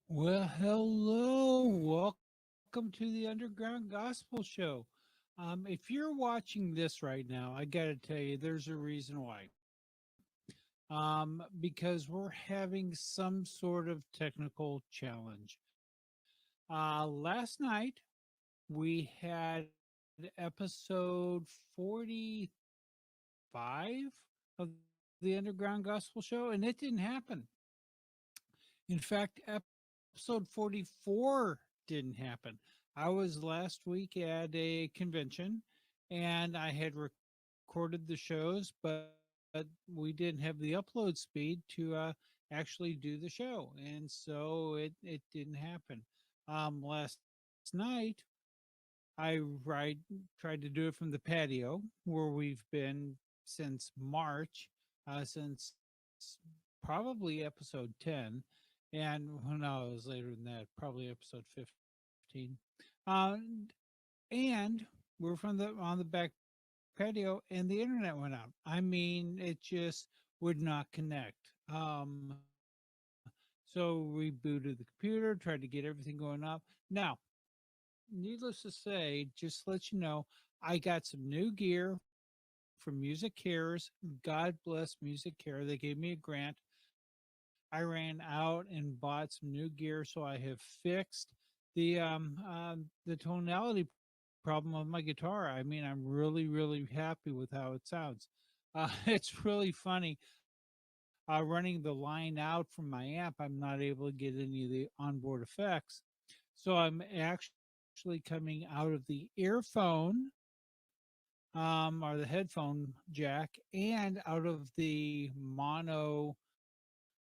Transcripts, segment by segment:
Well, hello. Welcome to the Underground Gospel Show. If you're watching this right now, I got to tell you, there's a reason why. Because we're having some sort of technical challenge. Last night, we had episode 45 of the Underground Gospel Show, and it didn't happen. In fact, episode 44 didn't happen. I was last week at a convention and I had recorded the shows, but we didn't have the upload speed to actually do the show. And so it didn't happen. Last night, tried to do it from the patio where we've been since March, since probably episode 10, and well, no, it was later than that, probably episode 15. Uh, and we're from the on the back patio, and the internet went out. I mean, it just would not connect. So rebooted the computer, tried to get everything going up. Now, needless to say, just to let you know, I got some new gear from Music Cares. God bless Music Care. They gave me a grant. I ran out and bought some new gear, so I have fixed the tonality problem of my guitar. I mean, I'm really happy with how it sounds. It's really funny. Running the line out from my amp, I'm not able to get any of the onboard effects. So I'm actually coming out of the earphone or the headphone jack and out of the mono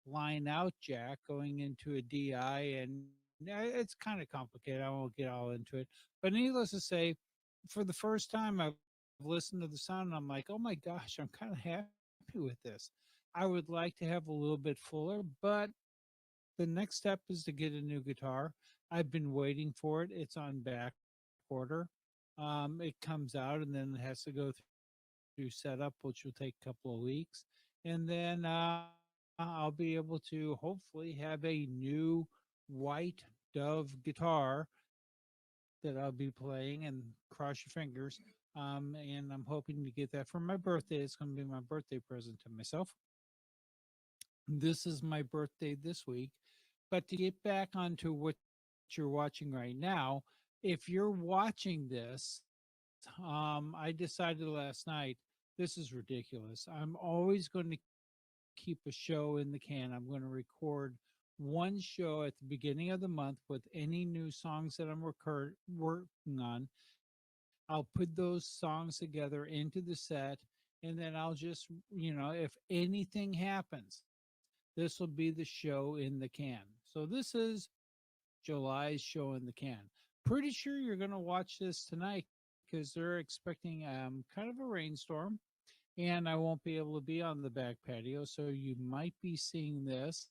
line out jack going into a DI. And it's kind of complicated. I won't get all into it. But needless to say, for the first time, I've listened to the sound and I'm like, oh my gosh, I'm kind of happy with this. I would like to have a little bit fuller, but the next step is to get a new guitar. I've been waiting for it. It's on back order. It comes out and then it has to go through setup, which will take a couple of weeks. And then I'll be able to hopefully have a new white Dove guitar that I'll be playing, and cross your fingers. And I'm hoping to get that for my birthday. It's going to be my birthday present to myself. This is my birthday this week. But to get back onto what you're watching right now, if you're watching this, I decided last night, this is ridiculous. I'm always going to keep a show in the can. I'm going to record one show at the beginning of the month with any new songs that I'm working on. I'll put those songs together into the set, and then I'll just, if anything happens, this will be the show in the can. So this is July's show in the can. Pretty sure you're going to watch this tonight because they're expecting kind of a rainstorm, and I won't be able to be on the back patio. So you might be seeing this.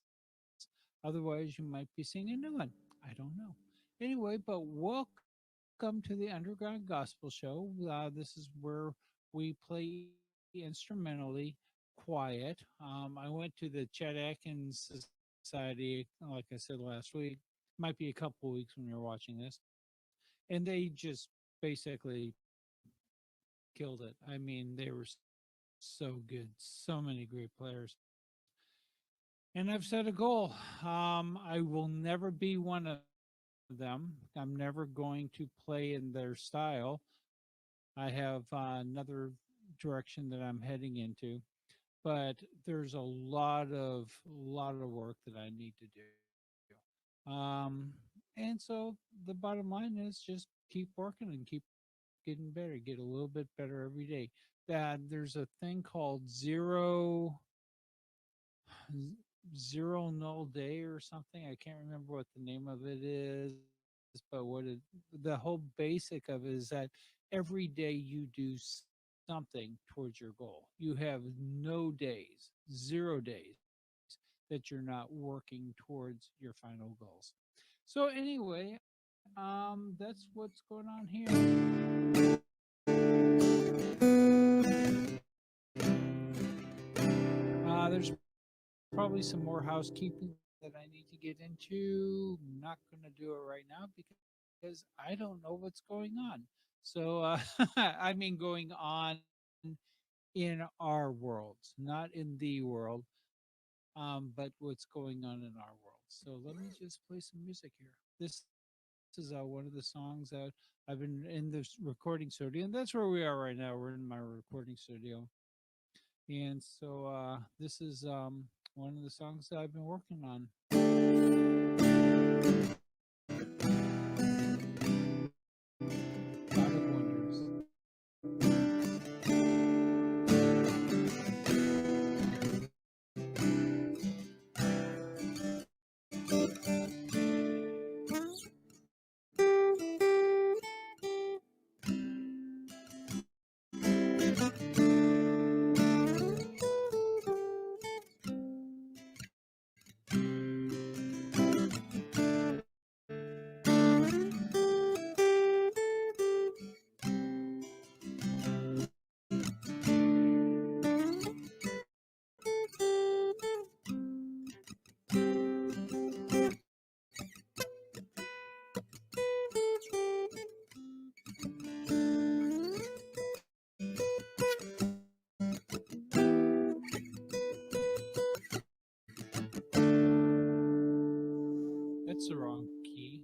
Otherwise, you might be seeing a new one. I don't know. Anyway, but welcome to the Underground Gospel Show. This is where we play instrumentally quiet. I went to the Chet Atkins Society, like I said last week. Might be a couple of weeks when you're watching this. And they just basically killed it. I mean, they were so good. So many great players. And I've set a goal. I will never be one of them. I'm never going to play in their style. I have another direction that I'm heading into, but there's a lot of work that I need to do. And so the bottom line is just keep working and keep getting better, get a little bit better every day. There's a thing called zero null day or something. I can't remember what the name of it is, but the whole basic of it is that every day you do something towards your goal. You have no days, 0 days that you're not working towards your final goals. So anyway, that's what's going on here. There's probably some more housekeeping to do. that I need to get into. I'm not going to do it right now because I don't know what's going on. So, I mean, going on in our world, not in the world, but what's going on in our world. So let me just play some music here. This is one of the songs that I've been in this recording studio, and that's where we are right now. We're in my recording studio, and so this is one of the songs that I've been working on. God of Wonders. That's the wrong key.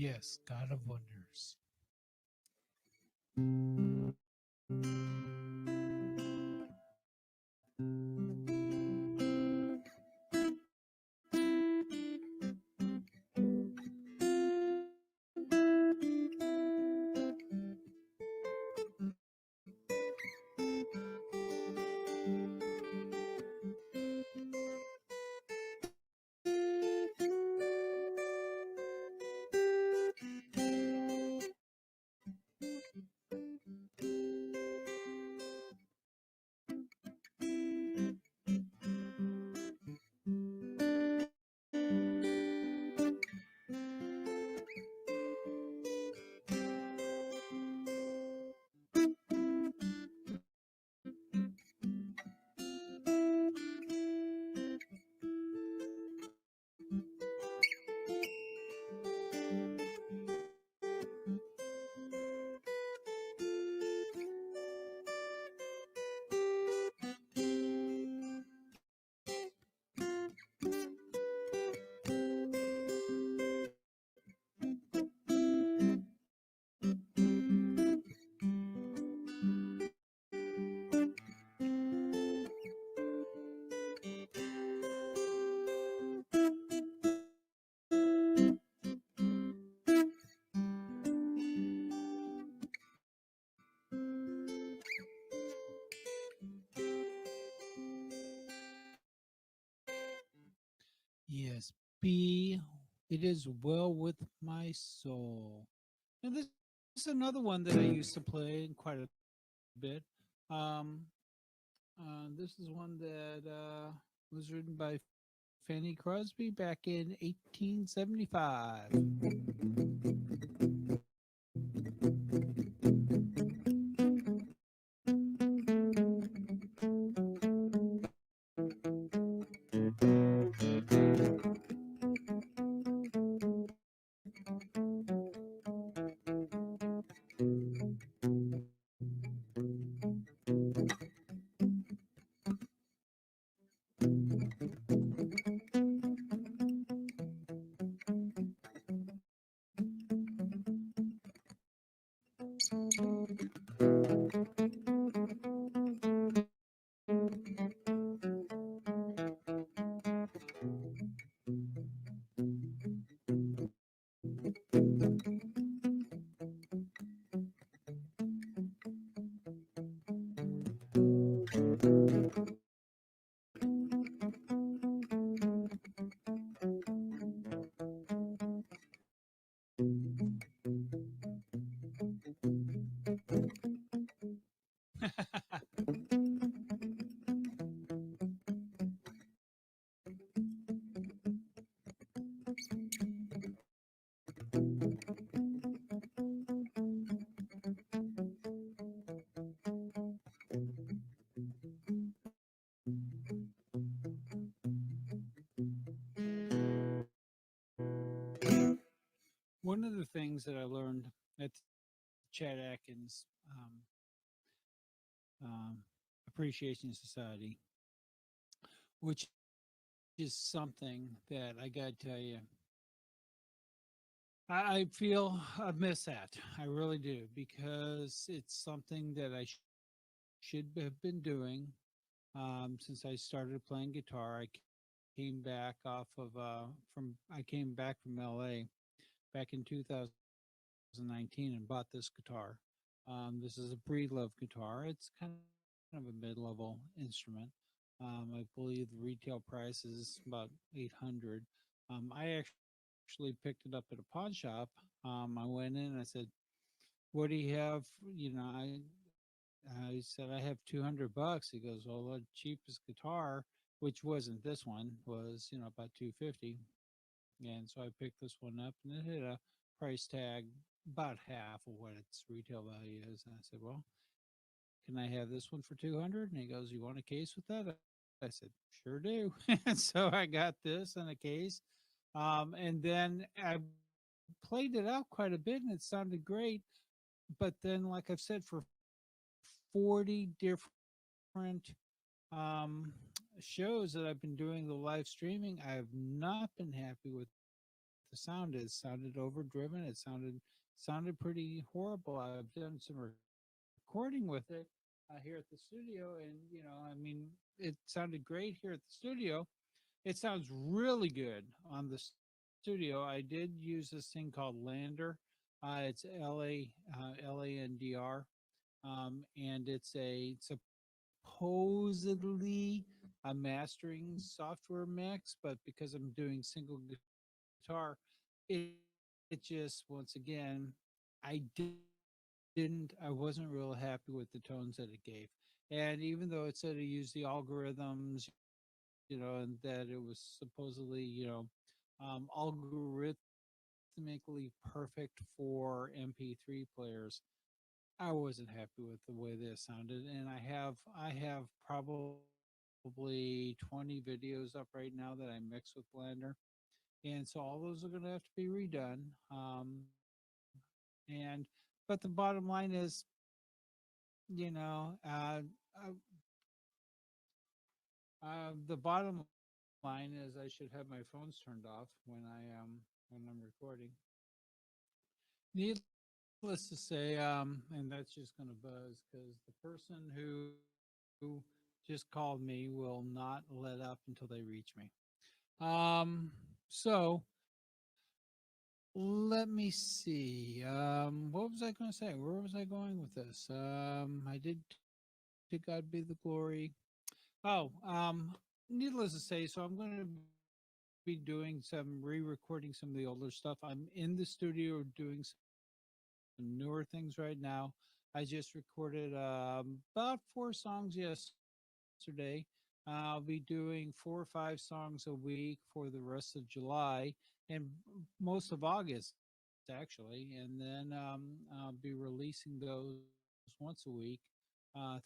Yes, God of Wonders. Yes, be it is well with my soul. Now this is another one that I used to play quite a bit. Um, this is one that was written by Fanny Crosby back in 1875. One of the things that I learned at the Chad Atkins um, Appreciation Society, which is something that I got to tell you, I feel I miss that. I really do because it's something that I should have been doing since I started playing guitar. I came back off of I came back from LA back in 2019 and bought this guitar. This is a Breedlove guitar. It's kind of a mid-level instrument. I believe the retail price is about 800. I actually picked it up at a pawn shop. I went in and I said, "What do you have?" I said, "I have 200 bucks." He goes, "Well, the cheapest guitar, which wasn't this one, was about 250." And so I picked this one up, and it had a price tag about half of what its retail value is. And I said, "Well, can I have this one for 200?" And he goes, "You want a case with that?" I said, "Sure do." And so I got this and a case. And then I played it out quite a bit, and it sounded great. But then, like I've said, for 40 different shows that I've been doing the live streaming, I have not been happy with the sound. the sound is. Sounded overdriven. It sounded pretty horrible. I've done some recording with it here at the studio, and I mean, it sounded great here at the studio. It sounds really good on the studio. I did use this thing called Lander. It's Landr, and it's supposedly a mastering software mix, but because I'm doing single guitar, it just once again, I wasn't real happy with the tones that it gave. And even though it said to use the algorithms, and that it was supposedly, algorithmically perfect for MP3 players, I wasn't happy with the way this sounded. And I have probably 20 videos up right now that I mix with Blender. And so all those are going to have to be redone. And but the bottom line is, you know, the bottom line is I should have my phones turned off when I'm recording. Needless to say, and that's just going to buzz because the person who just called me will not let up until they reach me. So let me see. What was I going to say? Where was I going with this? I did to God be the glory. Oh, needless to say, so I'm going to be doing re-recording some of the older stuff. I'm in the studio doing some newer things right now. I just recorded about 4 songs yesterday. I'll be doing 4 or 5 songs a week for the rest of July and most of August, actually, and then I'll be releasing those once a week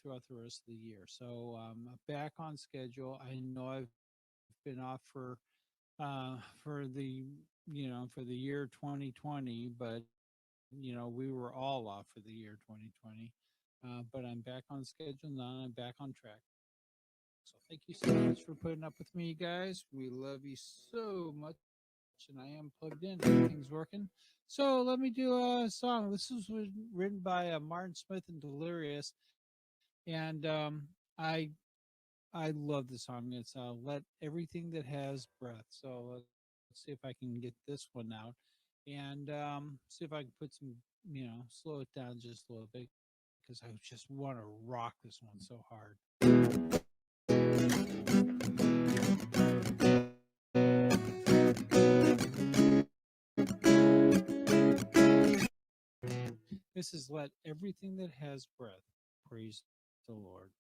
throughout the rest of the year. So back on schedule. I know I've been off for the year 2020, but we were all off for the year 2020. But I'm back on schedule now. I'm back on track. So thank you so much for putting up with me, you guys. We love you so much, and I am plugged in. Everything's working. So let me do a song. This was written by Martin Smith and Delirious, and I love the song. It's "Let Everything That Has Breath." So let's see if I can get this one out, and see if I can put some, slow it down just a little bit because I just want to rock this one so hard. This is "Let Everything That Has Breath Praise the Lord."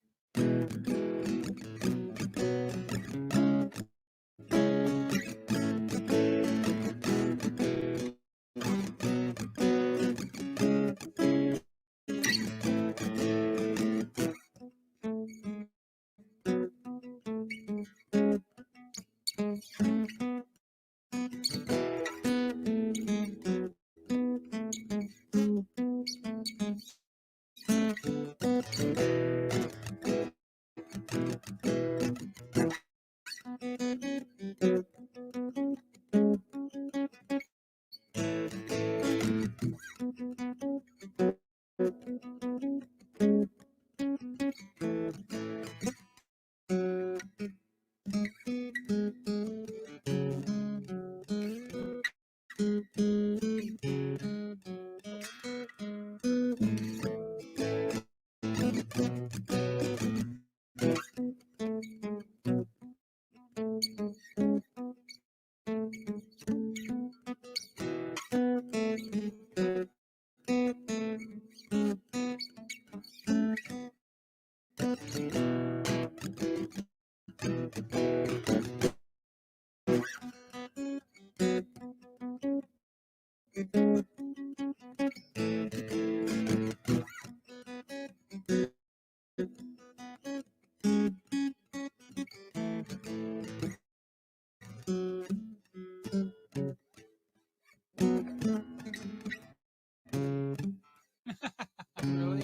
Really?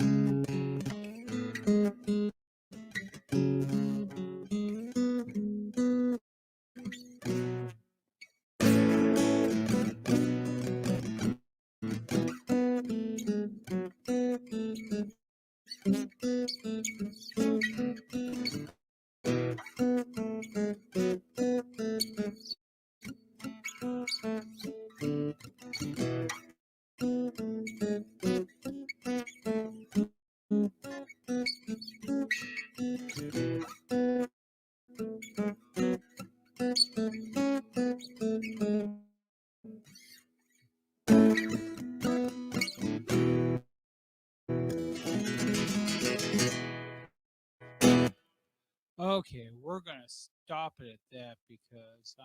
Okay, we're gonna stop it at that because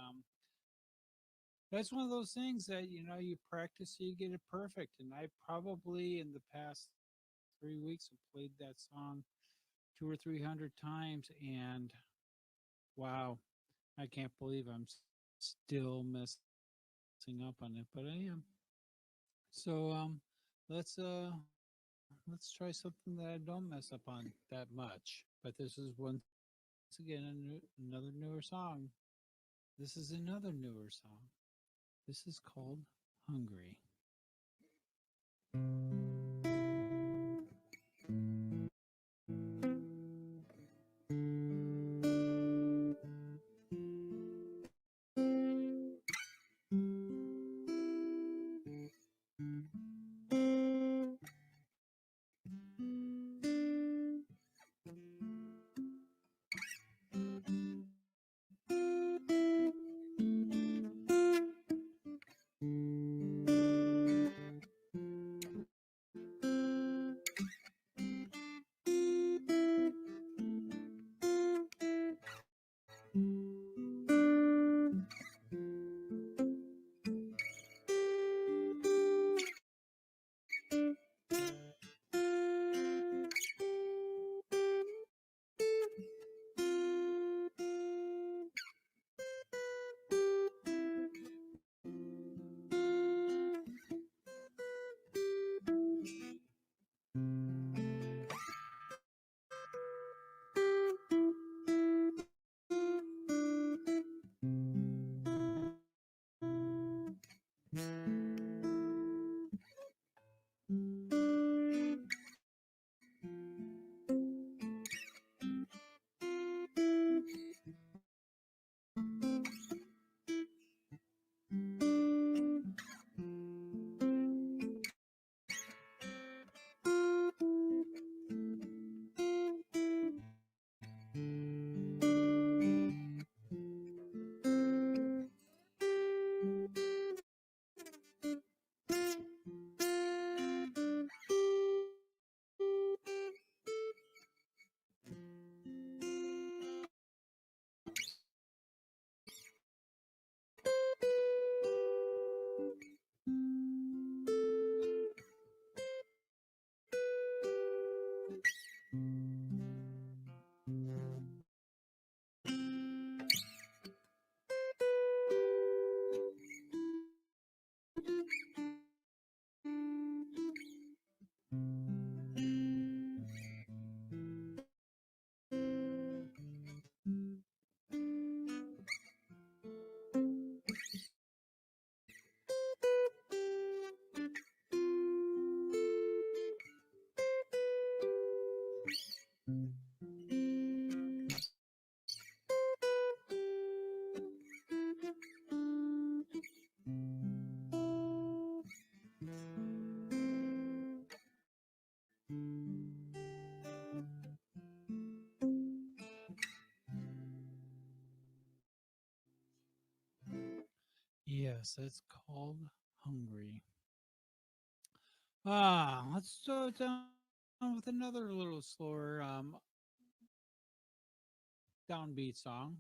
that's one of those things that you practice so you get it perfect. And I probably in the past 3 weeks have played that song 200 or 300 times, and wow, I can't believe I'm still messing up on it, but I am. So let's try something that I don't mess up on that much. But this is once again another newer song. This is another newer song. This is called Hungry. Yes, it's called Hungry. Let's slow it down with another little slower downbeat song.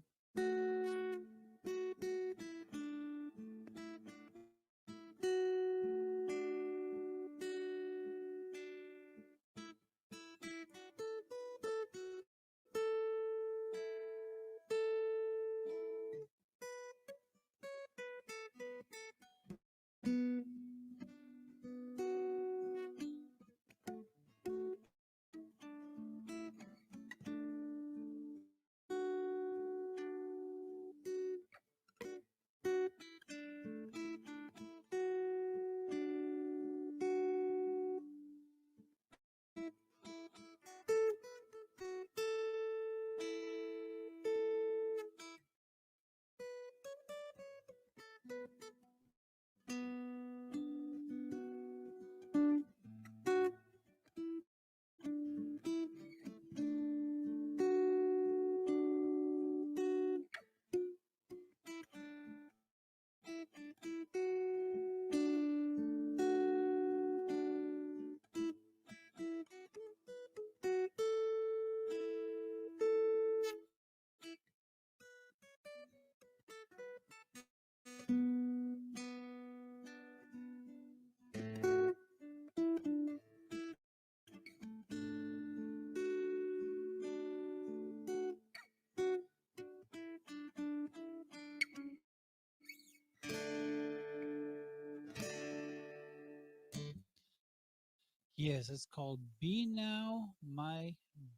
Yes, it's called Be Now My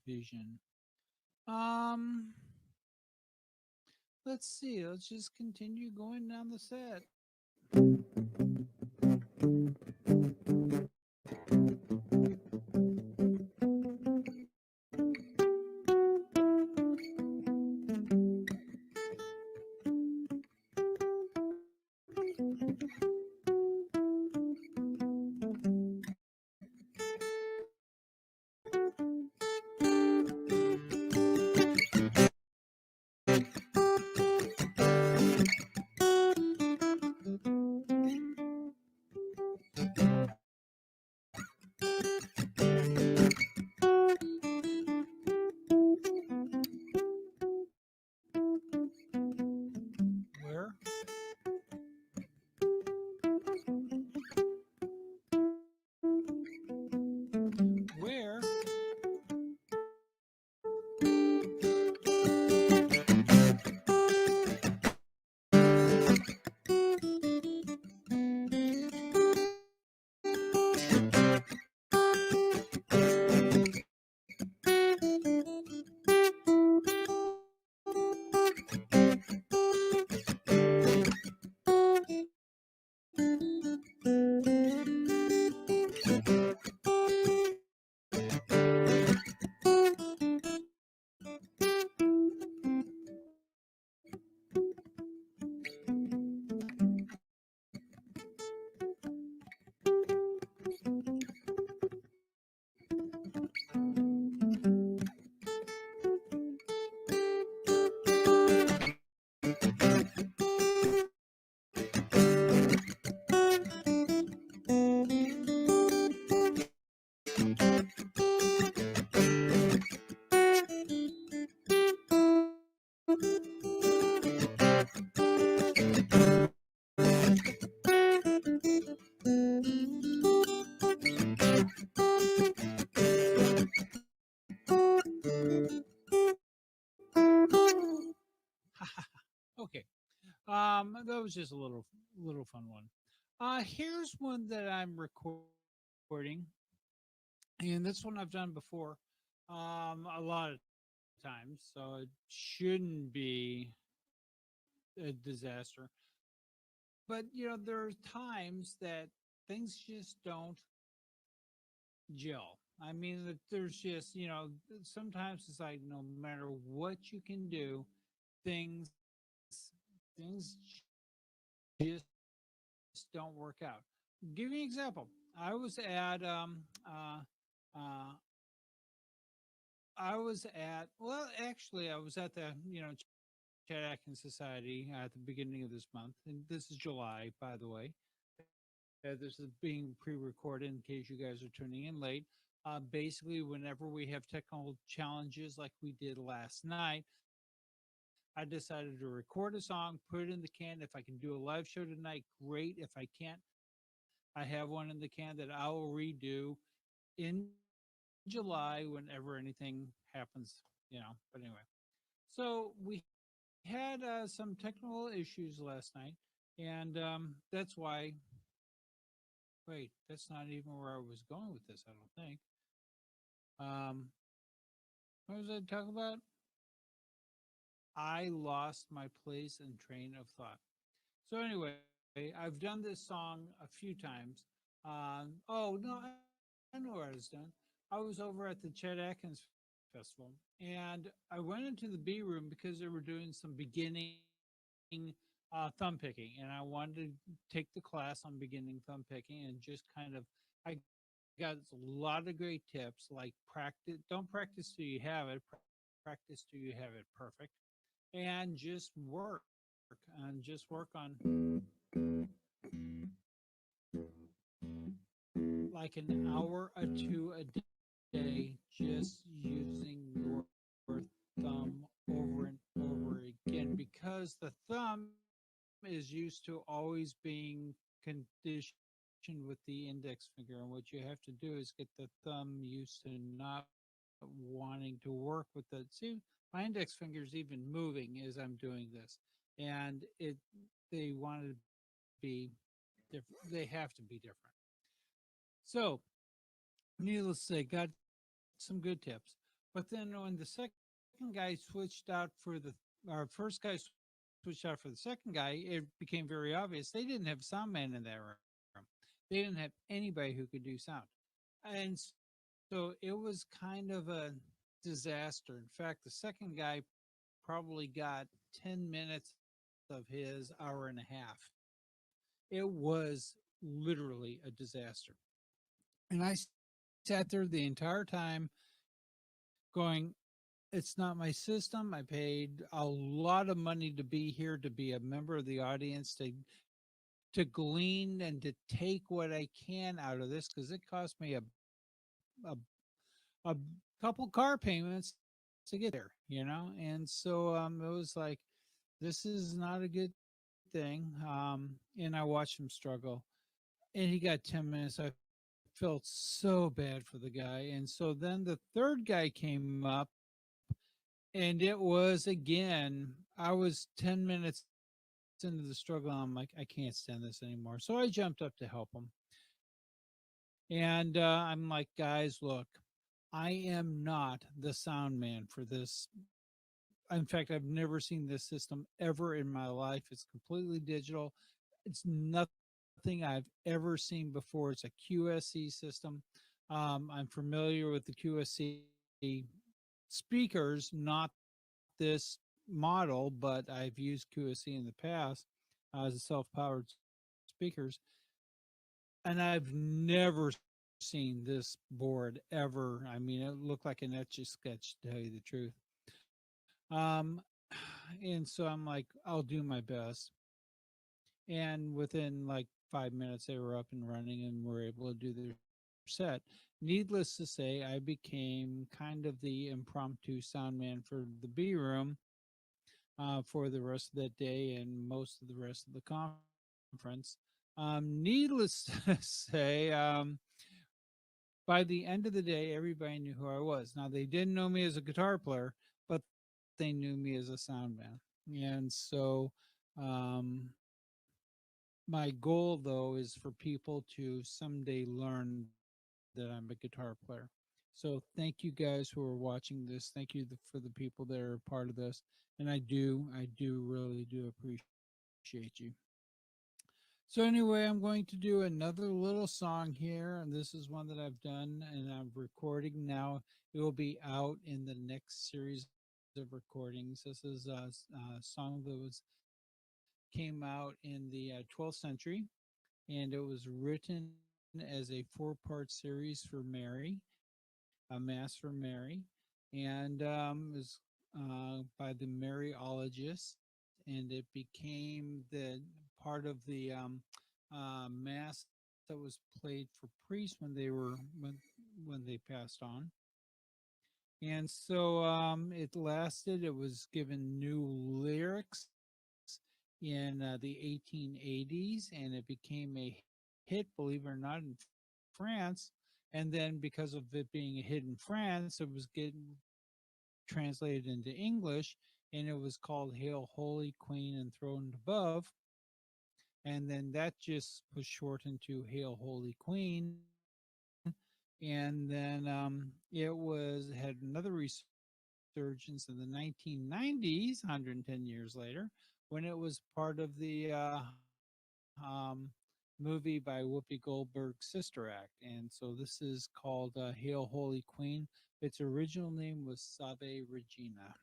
Vision. Um, let's see. Let's just continue going down the set. Where? Where? Okay. That was just a little fun one. Here's one that I'm recording, and this one I've done before, a lot of times, so it shouldn't be a disaster. But you know, there are times that things just don't gel. I mean, that there's just, you know, sometimes it's like no matter what you can do, things just don't work out. Give you an example. I was at uh I was at well actually I was at the Chad Atkins Society at the beginning of this month, and this is July, by the way. This is being pre-recorded in case you guys are tuning in late. Basically, whenever we have technical challenges like we did last night, I decided to record a song, put it in the can. If I can do a live show tonight, great. If I can't, I have one in the can that I will redo in July whenever anything happens, But anyway, so we had some technical issues last night, and that's why. Wait, that's not even where I was going with this. I don't think. Um, what was I talking about? I lost my place and train of thought. So anyway, I've done this song a few times. Oh no, I know where I was done. I was over at the Chet Atkins Festival, and I went into the B room because they were doing some beginning thumb picking, and I wanted to take the class on beginning thumb picking and just kind of I got a lot of great tips like practice. Don't practice till you have it. Practice till you have it perfect, and just work on like an hour or two a day, just using your thumb over and over again because the thumb is used to always being conditioned with the index finger. And what you have to do is get the thumb used to not wanting to work with the. See, my index finger is even moving as I'm doing this, and they want to be different. They have to be different. So needless to say, got some good tips. But then when the second guy switched out for the, our first guy switched out for the second guy, it became very obvious they didn't have a sound man in that room. They didn't have anybody who could do sound. And so it was kind of a disaster. In fact, the second guy probably got 10 minutes of his hour and a half. It was literally a disaster. And I sat there the entire time going, it's not my system. I paid a lot of money to be here, to be a member of the audience, to glean and to take what I can out of this because it cost me a a couple car payments to get there, And so it was like this is not a good thing. And I watched him struggle. And he got 10 minutes. I felt so bad for the guy. And so then the third guy came up, and it was again, I was 10 minutes into the struggle. I'm like, I can't stand this anymore. So I jumped up to help him. And I'm like, guys, look, I am not the sound man for this. In fact, I've never seen this system ever in my life. It's completely digital. It's nothing I've ever seen before. It's a QSC system. I'm familiar with the QSC speakers, not this model, but I've used QSC in the past as a self-powered speakers, and I've never seen this board ever. I mean, it looked like an etch a sketch, to tell you the truth. Um, and so I'm like, I'll do my best. And within like 5 minutes, they were up and running and were able to do their set. Needless to say, I became kind of the impromptu sound man for the B room for the rest of that day and most of the rest of the conference. Needless to say, by the end of the day, everybody knew who I was. Now, they didn't know me as a guitar player, but they knew me as a sound man. And so, um, my goal, though, is for people to someday learn that I'm a guitar player. So, thank you guys who are watching this. Thank you for the people that are part of this. And I do really do appreciate you. So, anyway, I'm going to do another little song here. And this is one that I've done and I'm recording now. It will be out in the next series of recordings. This is a song that came out in the 12th century, and it was written as a four-part series for Mary, a Mass for Mary, and is by the Mariologists, and it became the part of the mass that was played for priests when they passed on. And so it lasted. It was given new lyrics in the 1880s, and it became a hit, believe it or not, in France. And then because of it being a hit in France, it was getting translated into English, and it was called Hail Holy Queen Enthroned Above. And then that just was shortened to Hail Holy Queen. And then it had another resurgence in the 1990s, 110 years later, when it was part of the movie by Whoopi Goldberg's Sister Act. And so this is called Hail Holy Queen. Its original name was Salve Regina.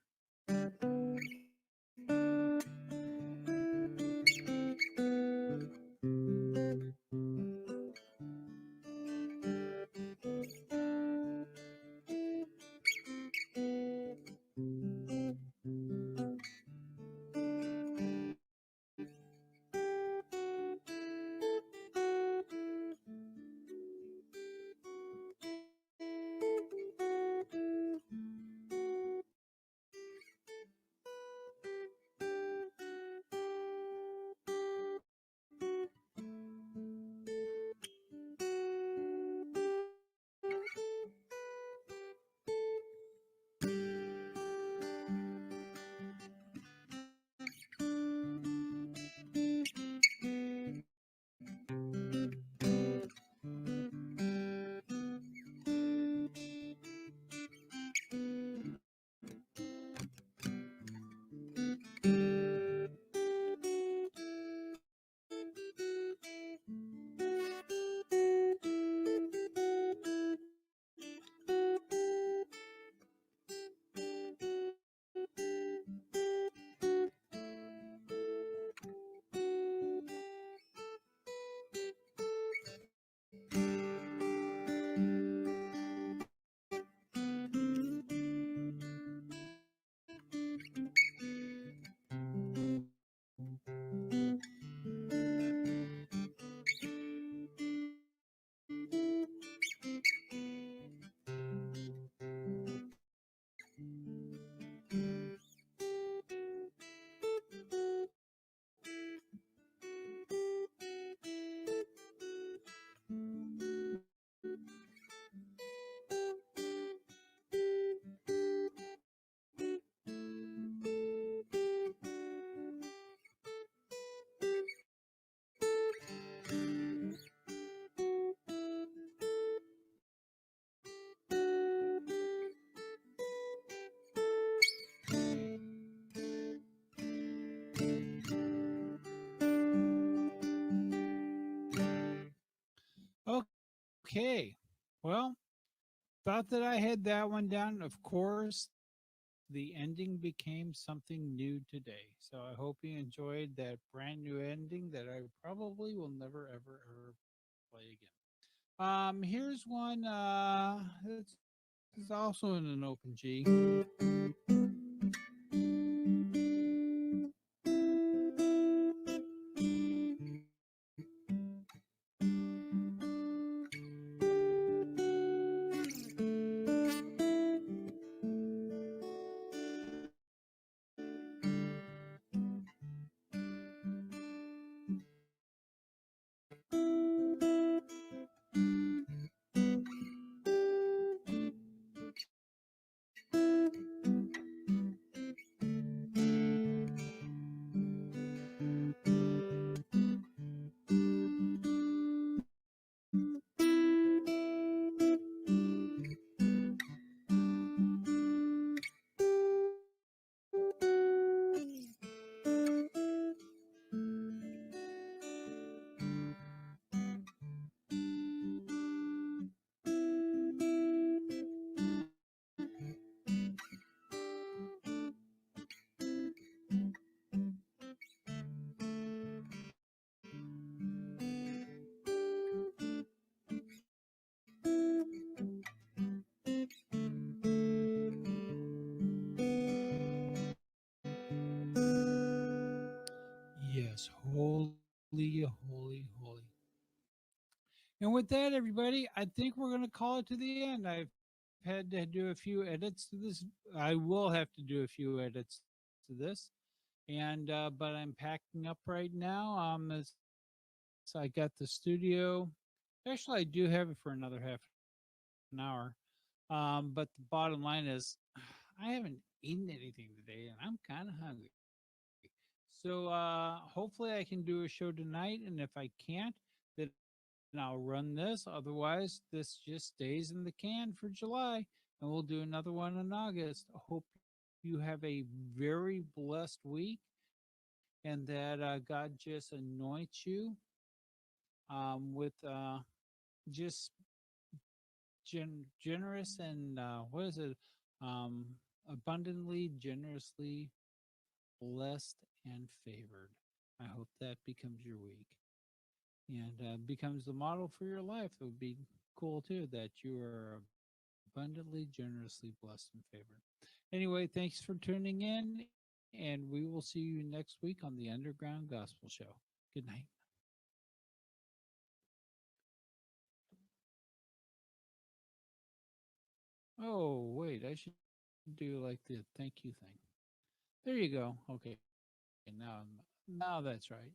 Okay. Well, thought that I had that one down. Of course, the ending became something new today. So I hope you enjoyed that brand new ending that I probably will never, ever, ever play again. Here's one. This is also in an open G. Yes, holy. And with that, everybody, I think we're going to call it to the end. I've had to do a few edits to this. I will have to do a few edits to this. But I'm packing up right now. I got the studio. Actually, I do have it for another half an hour. But the bottom line is, I haven't eaten anything today, and I'm kind of hungry. So hopefully, I can do a show tonight. And if I can't, then I'll run this. Otherwise, this just stays in the can for July, and we'll do another one in August. Hope you have a very blessed week, and that God just anoints you with just generous and what is it? Abundantly, generously blessed and favored. I hope that becomes your week and becomes the model for your life. It would be cool too that you are abundantly, generously blessed and favored. Anyway, thanks for tuning in, and we will see you next week on the Underground Gospel Show. Good night. Oh, wait, I should do like the thank you thing. There you go. Okay, now that's right.